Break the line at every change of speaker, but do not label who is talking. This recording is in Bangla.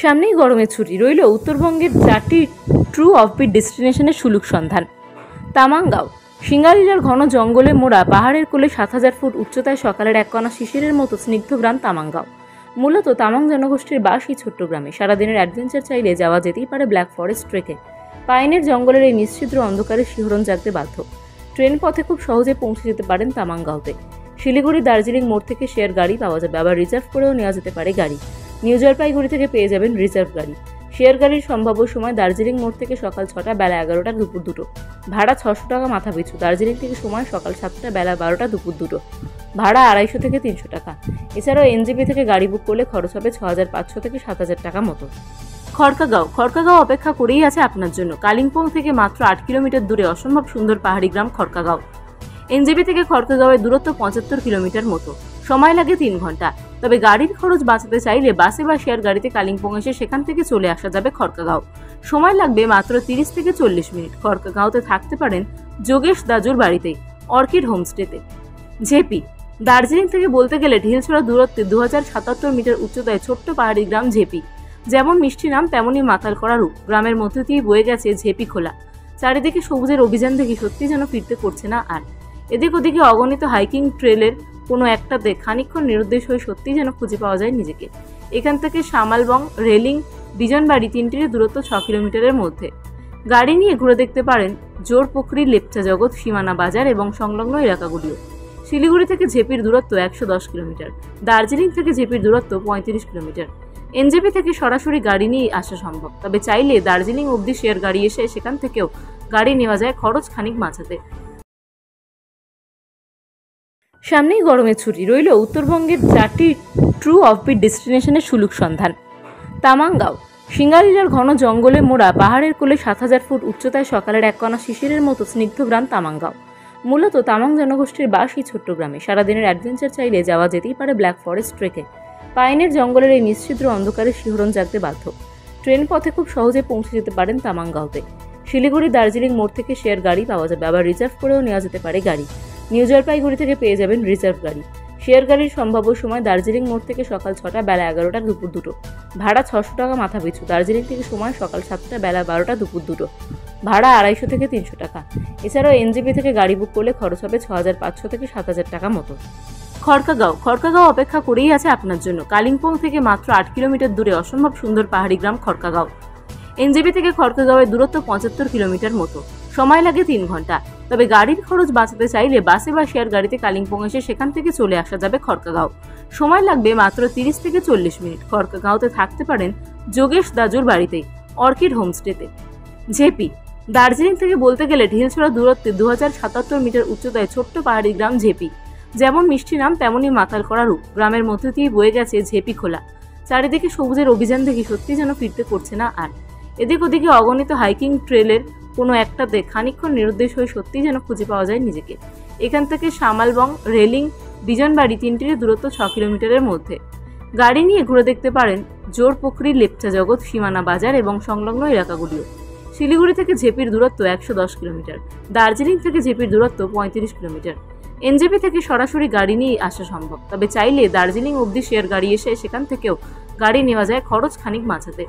সামনেই গরমের ছুটি, রইল উত্তরবঙ্গের 4টি ট্রু অফবিট ডেস্টিনেশনের সুলুক সন্ধান। তামাংগাঁও সিঙ্গালিলার ঘন জঙ্গলে মোড়া পাহাড়ের কোলে 7000 ফুট উচ্চতায় সকালের এক কণা শিশিরের মতো স্নিগ্ধ গ্রাম তামাংগাঁও। মূলত তামাং জনগোষ্ঠীর বাস এই ছোট্ট গ্রামে। সারাদিনের অ্যাডভেঞ্চার চাইলে যাওয়া যেতেই পারে ব্ল্যাক ফরেস্ট ট্রেকে। পাইনের জঙ্গলের এই নিশ্চিদ্র অন্ধকারে শিহরণ জাগতে বাধ্য। ট্রেন পথে খুব সহজে পৌঁছে যেতে পারেন তামাংগাঁওতে। শিলিগুড়ি দার্জিলিং মোড় থেকে শেয়ার গাড়ি পাওয়া যাবে, আবার রিজার্ভ করেও নেওয়া যেতে পারে গাড়ি। নিউ জলপাইগুড়ি থেকে পেয়ে যাবেন রিজার্ভ গাড়ি। শেয়ার গাড়ির সম্ভাব্য সময় দার্জিলিং মোড় থেকে সকাল 6টা, বেলা 11টা, দুপুর 2টো। ভাড়া 600 টাকা মাথা পিছু। দার্জিলিং থেকে সময় সকাল 7টা, বেলা 12টা, দুপুর 2টো। ভাড়া 250 থেকে 300 টাকা। এছাড়াও এনজেপি থেকে গাড়ি বুক করলে খরচ হবে 6500 থেকে 7000 টাকা মতো। খড়কাগাঁও অপেক্ষা করেই আছে আপনার জন্য। কালিম্পং থেকে মাত্র 8 কিলোমিটার দূরে অসম্ভব সুন্দর পাহাড়ি গ্রাম খড়কাগাঁও। এনজেপি থেকে খড়কাগাঁওয়ের দূরত্ব 75 কিলোমিটার মতো। সময় লাগে 3 ঘন্টা। তবে গাড়ির খরচ বাঁচাতে চাইলে বাসে বা শেয়ার গাড়িতে কালিম্পং এসে সেখান থেকে চলে আসা যাবে খড়কাগাঁও। সময় লাগবে মাত্র 30 থেকে 40 মিনিট। খড়কাগাঁওতে থাকতে পারেন যোগেশ দাজুর বাড়িতেই, অর্কিড হোমস্টেতে। ঝেপি দার্জিলিং থেকে বলতে গেলে ঢিলছড়া দূরত্বে 2077 মিটার উচ্চতায় ছোট্ট পাহাড়ি গ্রাম ঝেপি। যেমন মিষ্টি নাম তেমনই মাতাল করা রূপ। গ্রামের মধ্যে দিয়ে বয়ে গেছে ঝেপি খোলা। চারিদিকে সবুজের অভিযান দেখে সত্যি যেন ফিরতে করছে না আর। এদিক ওদিকে অগণিত হাইকিং ট্রেলের কোনো একটাতে খানিকক্ষণ নিরুদ্দেশ হয়ে সত্যিই যেন খুঁজে পাওয়া যায় নিজেকে। এখান থেকে শামালবং, রেলিং, বিজনবাড়ি তিনটির দূরত্ব 6 কিলোমিটারের মধ্যে। গাড়ি নিয়ে ঘুরে দেখতে পারেন জোরপুকুরি, লেপচা জগৎ, সীমানা বাজার এবং সংলগ্ন এলাকাগুলিও। শিলিগুড়ি থেকে ঝেপির দূরত্ব 110 কিলোমিটার। দার্জিলিং থেকে ঝেপির দূরত্ব 35 কিলোমিটার। এনজেপি থেকে সরাসরি গাড়ি নিয়ে আসা সম্ভব। তবে চাইলে দার্জিলিং অবধি শেয়ার গাড়ি এসে সেখান থেকেও গাড়ি নেওয়া যায় খরচ খানিক বাঁচাতে। সামনেই গরমের ছুটি, রইল উত্তরবঙ্গের 4টি ট্রু অফবিট ডেস্টিনেশনের সুলুক সন্ধান। তামাংগাঁও সিঙ্গালিলার ঘন জঙ্গলে মোড়া পাহাড়ের কোলে 7000 ফুট উচ্চতায় সকালের এক কণা শিশিরের মতো স্নিগ্ধ গ্রাম তামাংগাঁও। মূলত তামাং জনগোষ্ঠীর বাস এই ছোট্ট গ্রামে। সারাদিনের অ্যাডভেঞ্চার চাইলে যাওয়া যেতেই পারে ব্ল্যাক ফরেস্ট ট্রেকে। পাইনের জঙ্গলের এই নিশ্চিদ্র অন্ধকারে শিহরণ জাগতে বাধ্য। ট্রেন পথে খুব সহজে পৌঁছে যেতে পারেন তামাংগাঁওতে। শিলিগুড়ি দার্জিলিং মোড় থেকে শেয়ার গাড়ি পাওয়া যাবে, আবার রিজার্ভ করেও নেওয়া যেতে পারে গাড়ি। নিউ জলপাইগুড়ি থেকে পেয়ে যাবেন রিজার্ভ গাড়ি। শেয়ার গাড়ির সম্ভাব্য সময় দার্জিলিং মোড় থেকে সকাল 6টা, বেলা 11টা, দুপুর 2টো। ভাড়া 600 টাকা মাথা পিছু। দার্জিলিং থেকে সময় সকাল 7টা, বেলা 12টা, দুপুর 2টো। ভাড়া 250 থেকে 300 টাকা। এছাড়াও এনজেপি থেকে গাড়ি বুক করলে খরচ হবে 6500 থেকে 7000 টাকা মতো। খড়কাগাঁও অপেক্ষা করেই আছে আপনার জন্য। কালিম্পং থেকে মাত্র 8 কিলোমিটার দূরে অসম্ভব সুন্দর পাহাড়ি গ্রাম খড়কাগাঁও। এনজেপি থেকে খড়কাগাঁওয়ের দূরত্ব 75 কিলোমিটার মতো। সময় লাগে 3 ঘন্টা। তবে গাড়ির খরচ বাঁচাতে চাইলে বাসে বা শেয়ার গাড়িতে কালিম্পং এসে সেখান থেকে চলে আসা যাবে খড়কাগাঁও। সময় লাগবে মাত্র 30 থেকে 40 মিনিট। খড়কাগাঁওতে থাকতে পারেন যোগেশ দাজুর বাড়িতেই, অর্কিড হোমস্টেতে। ঝেপি দার্জিলিং থেকে বলতে গেলে ঢিলছড়া দূরত্বে 2077 মিটার উচ্চতায় ছোট্ট পাহাড়ি গ্রাম ঝেপি। যেমন মিষ্টি নাম তেমনই মাতাল করা রূপ। গ্রামের মধ্যে দিয়ে বয়ে গেছে ঝেপি খোলা। চারিদিকে সবুজের অভিযান দেখে সত্যি যেন ফিরতে করছে না আর। এদিক ওদিকে অগণিত হাইকিং ট্রেলের কোনো একটাতে খানিকক্ষণ নিরুদ্দেশ হয়ে সত্যিই যেন খুঁজে পাওয়া যায় নিজেকে। এখান থেকে শামালবং, রেলিং, বিজনবাড়ি তিনটির দূরত্ব 6 কিলোমিটারের মধ্যে। গাড়ি নিয়ে ঘুরে দেখতে পারেন জোরপুকুরি, লেপচা জগৎ, সীমানা বাজার এবং সংলগ্ন এলাকাগুলিও। শিলিগুড়ি থেকে ঝেপির দূরত্ব 110 কিলোমিটার। দার্জিলিং থেকে ঝেপির দূরত্ব 35 কিলোমিটার। এনজেপি থেকে সরাসরি গাড়ি নিয়ে আসা সম্ভব। তবে চাইলে দার্জিলিং অবধি শেয়ার গাড়ি এসে সেখান থেকেও গাড়ি নেওয়া যায় খরচ খানিক বাঁচাতে।